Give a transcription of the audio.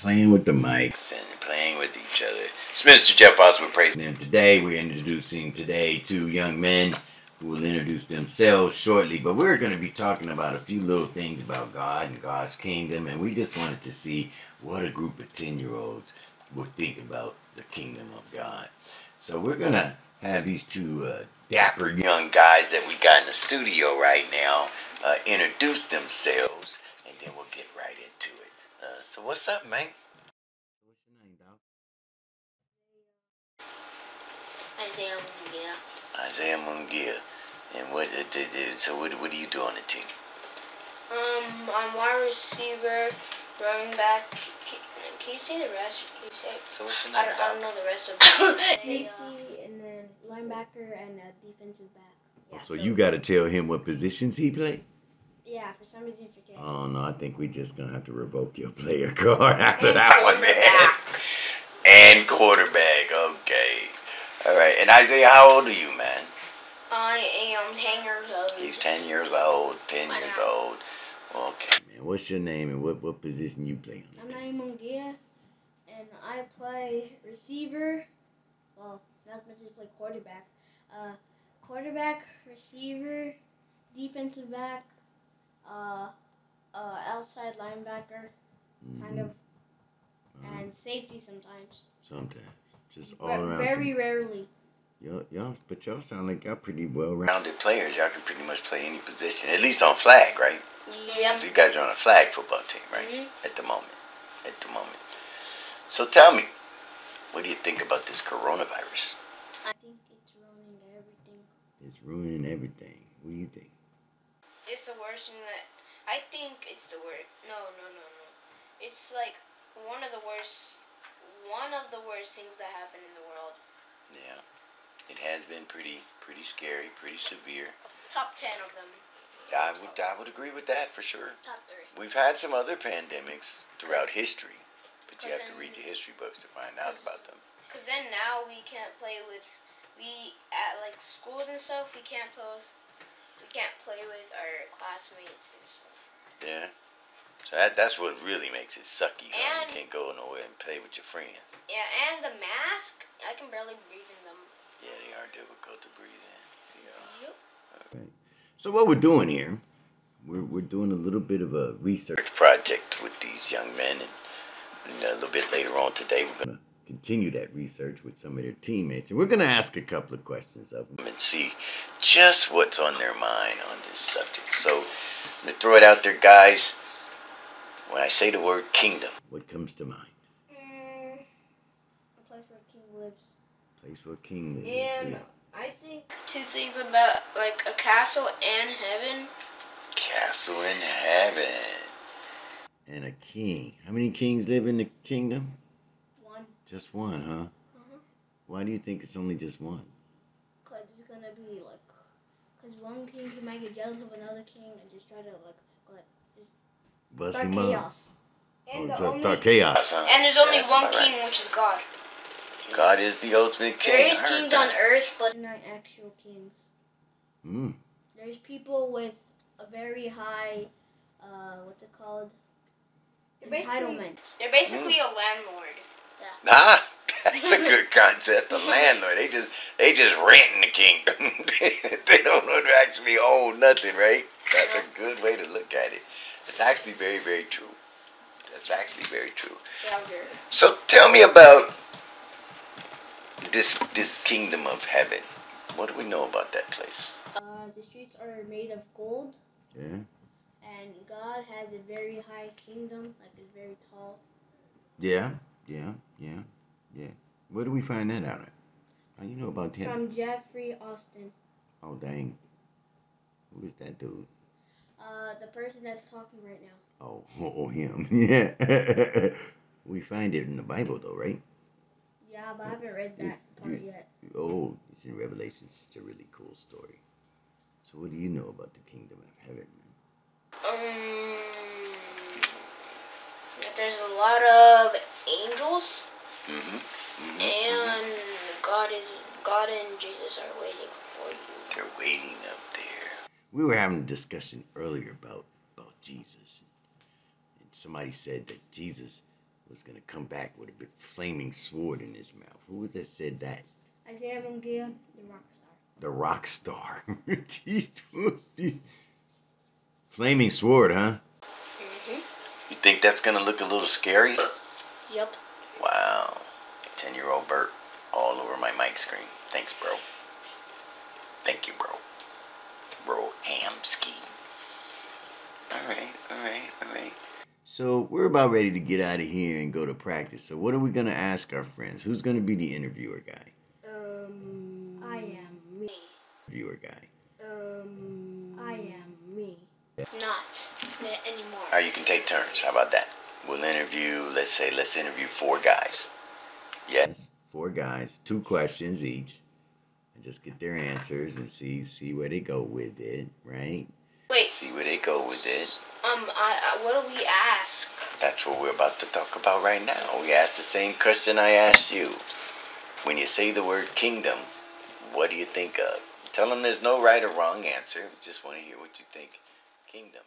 playing with the mics and playing with each other. It's Mr. Jeff Foster with Prayznhm Today. We're introducing today two young men who will introduce themselves shortly. But we're going to be talking about a few little things about God and God's kingdom. And we just wanted to see what a group of 10-year-olds would think about the kingdom of God. So we're going to have these two dapper young guys that we got in the studio right now introduce themselves. And then we'll get right into it. So what's up, man? What's your name, dog? Isaiah Munguia. Isaiah Munguia. And what do you do on the team? I'm wide receiver, running back. Can you say the rest? Can you say? So what's your name, I don't know the rest of it. Safety, and then linebacker and defensive back. Yeah, So you got to tell him what positions he play? Yeah, for some reason I forget. Oh, no, I think we just going to have to revoke your player card after that one, man. And quarterback, okay. All right, and Isaiah, how old are you, man? I am 10 years old. He's 10 years old, 10 years old. Okay, man, what's your name and what position you play on? I'm Naim Munguia, and I play receiver. Well, not as much as play quarterback. Quarterback, receiver, defensive back, outside linebacker, kind of, and safety sometimes. Sometimes, just all around. Very rarely. But y'all sound like y'all pretty well-rounded players. Y'all can pretty much play any position, at least on flag, right? Yeah. So you guys are on a flag football team, right? Mm-hmm. At the moment. So tell me, what do you think about this coronavirus? I think it's ruining everything. It's ruining everything. What do you think? It's the worst thing that... I think it's the worst. No. It's like one of the worst things that happen in the world. Yeah. It has been pretty scary, pretty severe. Top 10 of them. I would agree with that for sure. Top 3. We've had some other pandemics throughout history, but you have to read your history books to find out about them. Because then now we can't play with... at like schools and stuff, we can't play with our classmates and stuff. Yeah. So that's what really makes it sucky. You can't go nowhere and play with your friends. Yeah, and the mask, I can barely breathe in them. Yeah, they are difficult to breathe in. Yeah. Yep. All right. So what we're doing here, we're doing a little bit of a research project with these young men, and a little bit later on today, we're going to continue that research with some of their teammates, and we're going to ask a couple of questions of them and see just what's on their mind on this subject. So I'm going to throw it out there, guys. When I say the word kingdom, what comes to mind? A place where a king lives. Place where a king lives. And yeah. I think 2 things about like a castle and heaven. Castle in heaven. And a king. How many kings live in the kingdom? 1. Just one, huh? Why do you think it's only just one? Because it's going to be like... Because one king, he might get jealous of another king and just try to Bust start him chaos. up. And Start chaos, huh? And there's only one king, which is God. God is the ultimate king. There is kings on earth, but they're not actual kings. There's people with a very high, what's it called? Entitlement. They're basically a landlord. Yeah. Ah, that's a good concept. The landlord. They just renting the kingdom. They don't actually own nothing, right? That's a good way to look at it. It's actually very, very true. That's actually very true. Yeah, so tell me about this kingdom of heaven. What do we know about that place? The streets are made of gold. Yeah. And God has a very high kingdom, like it's very tall. Yeah. Where do we find that out at? How you know about him? From Jeffrey Austin. Oh, dang. Who is that dude? The person that's talking right now. Oh, him. Yeah. We find it in the Bible, though, right? Yeah, but I haven't read that part yet. Oh, it's in Revelation. It's a really cool story. So what do you know about the kingdom of heaven, man? There's a lot of angels. And God and Jesus are waiting for you. They're waiting up there. We were having a discussion earlier about Jesus. And somebody said that Jesus was going to come back with a big flaming sword in his mouth. Who was that said that? Naim Munguia, the rock star. The rock star. Flaming sword, huh? Mm-hmm. You think that's going to look a little scary? Yep. Wow. 10-year-old Bert all over my mic screen. Thanks, bro. Thank you, bro. Bro, Hamski. Alright. So we're about ready to get out of here and go to practice. So what are we going to ask our friends? Who's going to be the interviewer guy? I am me. Interviewer guy. I am me. Not anymore. Alright, you can take turns. How about that? We'll interview, let's interview 4 guys. Yes, 4 guys, 2 questions each. And just get their answers and see where they go with it, right? Wait. See where they go with it. What do we ask? That's what we're about to talk about right now. We asked the same question I asked you. When you say the word kingdom, what do you think of? Tell them there's no right or wrong answer. We just want to hear what you think kingdom